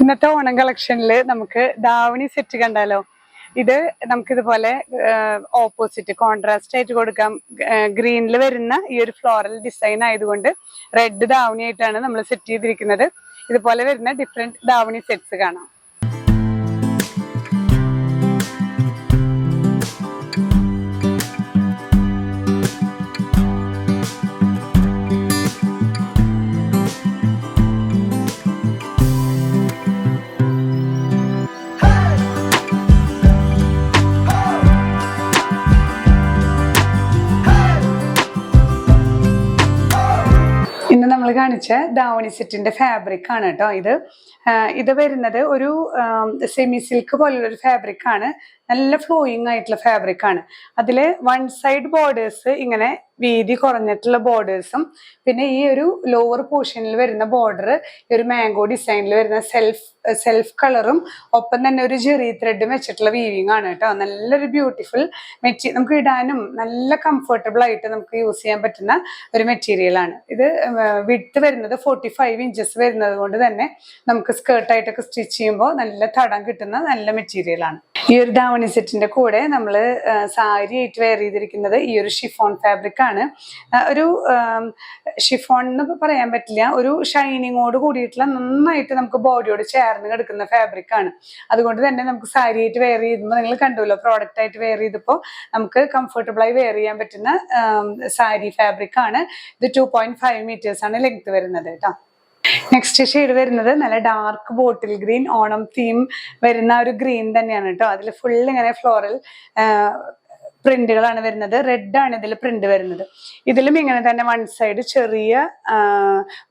ഇന്നത്തെ ഓണം കളക്ഷനിൽ നമുക്ക് ദാവണി സെറ്റ് കണ്ടാലോ. ഇത് നമുക്കിതുപോലെ ഓപ്പോസിറ്റ് കോൺട്രാസ്റ്റ് ആയിട്ട് കൊടുക്കാം. ഗ്രീനിൽ വരുന്ന ഈ ഒരു ഫ്ലോറൽ ഡിസൈൻ ആയതുകൊണ്ട് റെഡ് ദാവണി ആയിട്ടാണ് നമ്മൾ സെറ്റ് ചെയ്തിരിക്കുന്നത്. ഇതുപോലെ വരുന്ന ഡിഫറെന്റ് ദാവണി സെറ്റ്സ് കാണാം. ഇന്ന് നമ്മൾ കാണിച്ച ദാവണി സെറ്റിന്റെ ഫാബ്രിക് ആണ് കേട്ടോ. ഇത് വരുന്നത് ഒരു സെമി സിൽക്ക് പോലുള്ളൊരു ഫാബ്രിക് ആണ്. നല്ല ഫ്ലോയിങ് ആയിട്ടുള്ള ഫാബ്രിക് ആണ്. അതില് വൺ സൈഡ് ബോർഡേഴ്സ് ഇങ്ങനെ വീതി കുറഞ്ഞിട്ടുള്ള ബോർഡേഴ്സും പിന്നെ ഈ ഒരു ലോവർ പോർഷനിൽ വരുന്ന ബോർഡർ ഈ ഒരു മാംഗോ ഡിസൈനിൽ വരുന്ന സെൽഫ് കളറും ഒപ്പം തന്നെ ഒരു ജെറി ത്രെഡും വെച്ചിട്ടുള്ള വീവിങ് ആണ് കേട്ടോ. നല്ലൊരു ബ്യൂട്ടിഫുൾ മെറ്റീരിയൽ, നമുക്ക് ഇടാനും നല്ല കംഫർട്ടബിൾ ആയിട്ട് നമുക്ക് യൂസ് ചെയ്യാൻ പറ്റുന്ന ഒരു മെറ്റീരിയൽ ആണ്. ഇത് വിഡ്ത്ത് വരുന്നത് 45 ഇഞ്ചസ് വരുന്നത് കൊണ്ട് തന്നെ നമുക്ക് സ്കേർട്ടായിട്ടൊക്കെ സ്റ്റിച്ച് ചെയ്യുമ്പോൾ നല്ല തടം കിട്ടുന്ന നല്ല മെറ്റീരിയൽ ആണ്. ഈ ഒരു ദാവണി സെറ്റിന്റെ കൂടെ നമ്മൾ സാരി ആയിട്ട് വെയർ ചെയ്തിരിക്കുന്നത് ഈ ഒരു ഷിഫോൺ ഫാബ്രിക് ആണ്. ഒരു ഷിഫോൺ എന്ന് പറയാൻ പറ്റില്ല, ഒരു ഷൈനിങ്ങോട് കൂടിയിട്ടുള്ള നന്നായിട്ട് നമുക്ക് ബോഡിയോട് ചേർന്ന് കിടക്കുന്ന ഫാബ്രിക് ആണ്. അതുകൊണ്ട് തന്നെ നമുക്ക് സാരി ആയിട്ട് വെയർ ചെയ്യുമ്പോൾ നിങ്ങൾ കണ്ടുല്ലോ, പ്രോഡക്റ്റ് ആയിട്ട് വെയർ ചെയ്തപ്പോൾ നമുക്ക് കംഫർട്ടബിൾ ആയി വെയർ ചെയ്യാൻ പറ്റുന്ന സാരി ഫാബ്രിക് ആണ്. ഇത് 2.5 മീറ്റേഴ്സ് ആണ് ലെങ്ത് വരുന്നത് കേട്ടോ. നെക്സ്റ്റ് ഷെയ്ഡ് വരുന്നത് നല്ല dark bottle green, Onam theme വരുന്ന ഒരു ഗ്രീൻ തന്നെയാണ് കേട്ടോ. അതിൽ ഫുൾ ഇങ്ങനെ ഫ്ലോറൽ പ്രിന്റുകളാണ് വരുന്നത്. റെഡ് ആണ് ഇതിൽ പ്രിന്റ് വരുന്നത്. ഇതിലും ഇങ്ങനെ തന്നെ വൺ സൈഡ് ചെറിയ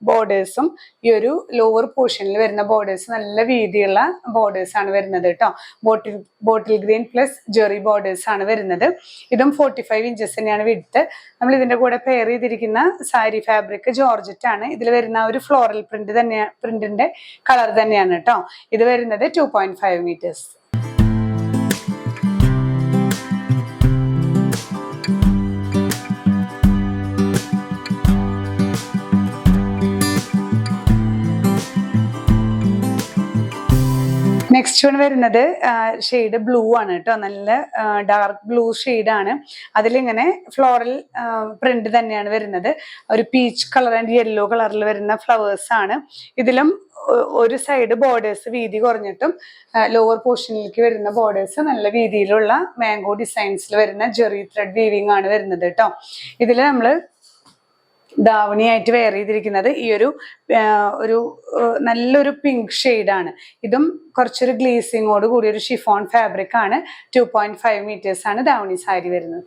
ബോർഡേഴ്സും ഈ ഒരു ലോവർ പോർഷനിൽ വരുന്ന ബോർഡേഴ്സ് നല്ല വീതിയുള്ള ബോർഡേഴ്സ് ആണ് വരുന്നത് കേട്ടോ. Bottle green plus Jerry borders ആണ് വരുന്നത്. ഇതും 45 ഇഞ്ചസ് തന്നെയാണ് വിഡ്ത്ത്. നമ്മൾ ഇതിന്റെ കൂടെ പെയർ ചെയ്തിരിക്കുന്ന സാരി ഫാബ്രിക് ജോർജറ്റ് ആണ്. ഇതിൽ വരുന്ന ഒരു ഫ്ലോറൽ പ്രിന്റിന്റെ കളർ തന്നെയാണ് കേട്ടോ. ഇത് വരുന്നത് 2.5 മീറ്റേഴ്സ്. നെക്സ്റ്റ് വൺ വരുന്നത് ഷെയ്ഡ് ബ്ലൂ ആണ് കേട്ടോ. നല്ല ഡാർക്ക് ബ്ലൂ ഷെയ്ഡാണ്. അതിലിങ്ങനെ ഫ്ലോറൽ പ്രിന്റ് തന്നെയാണ് വരുന്നത്. ഒരു പീച്ച് കളർ ആൻഡ് യെല്ലോ കളറിൽ വരുന്ന ഫ്ലവേഴ്സ് ആണ്. ഇതിലും ഒരു സൈഡ് ബോർഡേഴ്സ് വീതി കുറഞ്ഞിട്ടും ലോവർ പോർഷനിലേക്ക് വരുന്ന ബോർഡേഴ്സ് നല്ല വീതിയിലുള്ള മാംഗോ ഡിസൈൻസിൽ വരുന്ന ജെറി ത്രെഡ് വീവിങ് ആണ് വരുന്നത് കേട്ടോ. ഇതിൽ നമ്മൾ ദാവണി ആയിട്ട് വെയർ ചെയ്തിരിക്കുന്നത് ഈ ഒരു നല്ലൊരു പിങ്ക് ഷെയ്ഡാണ്. ഇതും കുറച്ചൊരു ഗ്ലേസിങ്ങോട് കൂടി ഒരു ഷിഫോൺ ഫാബ്രിക് ആണ്. 2.5 മീറ്റേഴ്സ് ആണ് ദാവണി സാരി വരുന്നത്.